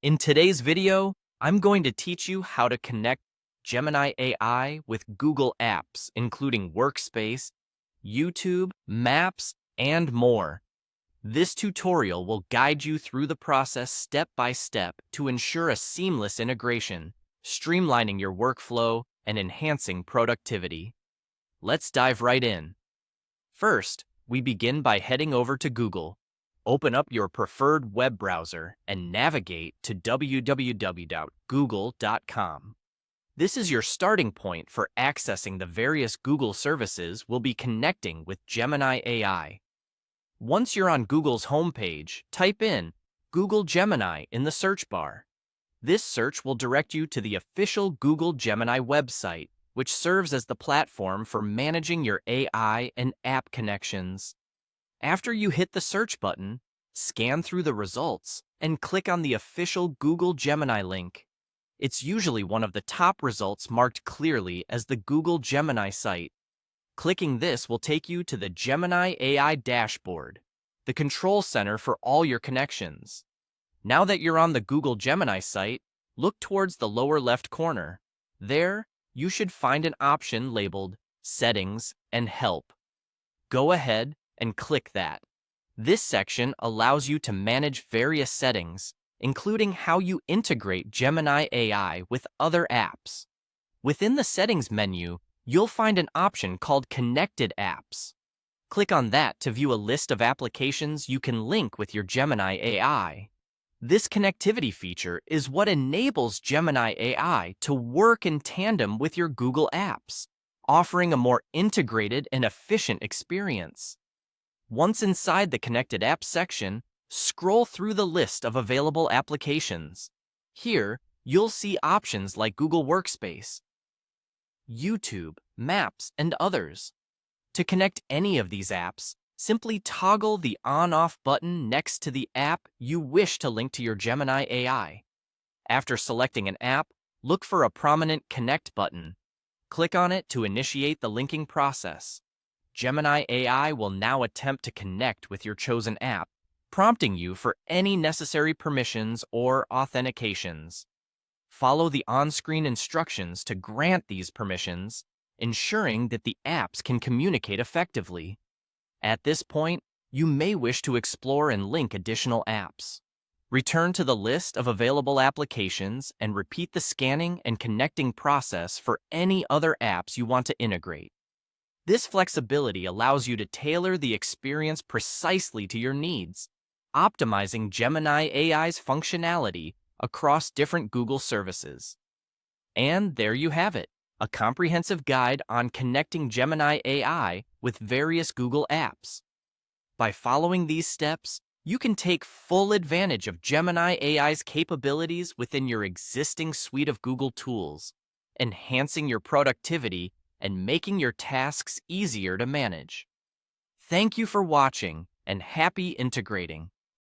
In today's video, I'm going to teach you how to connect Gemini AI with Google Apps, including Workspace, YouTube, Maps, and more. This tutorial will guide you through the process step by step to ensure a seamless integration, streamlining your workflow and enhancing productivity. Let's dive right in. First, we begin by heading over to Google. Open up your preferred web browser and navigate to www.google.com. This is your starting point for accessing the various Google services we'll be connecting with Gemini AI. Once you're on Google's homepage, type in Google Gemini in the search bar. This search will direct you to the official Google Gemini website, which serves as the platform for managing your AI and app connections. After you hit the search button, scan through the results and click on the official Google Gemini link. It's usually one of the top results marked clearly as the Google Gemini site. Clicking this will take you to the Gemini AI dashboard, the control center for all your connections. Now that you're on the Google Gemini site, look towards the lower left corner. There, you should find an option labeled Settings and Help. Go ahead and click that. This section allows you to manage various settings, including how you integrate Gemini AI with other apps. Within the Settings menu, you'll find an option called Connected Apps. Click on that to view a list of applications you can link with your Gemini AI. This connectivity feature is what enables Gemini AI to work in tandem with your Google apps, offering a more integrated and efficient experience. Once inside the Connected Apps section, scroll through the list of available applications. Here, you'll see options like Google Workspace, YouTube, Maps, and others. To connect any of these apps, simply toggle the on-off button next to the app you wish to link to your Gemini AI. After selecting an app, look for a prominent Connect button. Click on it to initiate the linking process. Gemini AI will now attempt to connect with your chosen app, prompting you for any necessary permissions or authentications. Follow the on-screen instructions to grant these permissions, ensuring that the apps can communicate effectively. At this point, you may wish to explore and link additional apps. Return to the list of available applications and repeat the scanning and connecting process for any other apps you want to integrate. This flexibility allows you to tailor the experience precisely to your needs, optimizing Gemini AI's functionality across different Google services. And there you have it, a comprehensive guide on connecting Gemini AI with various Google apps. By following these steps, you can take full advantage of Gemini AI's capabilities within your existing suite of Google tools, enhancing your productivity and making your tasks easier to manage. Thank you for watching, and happy integrating.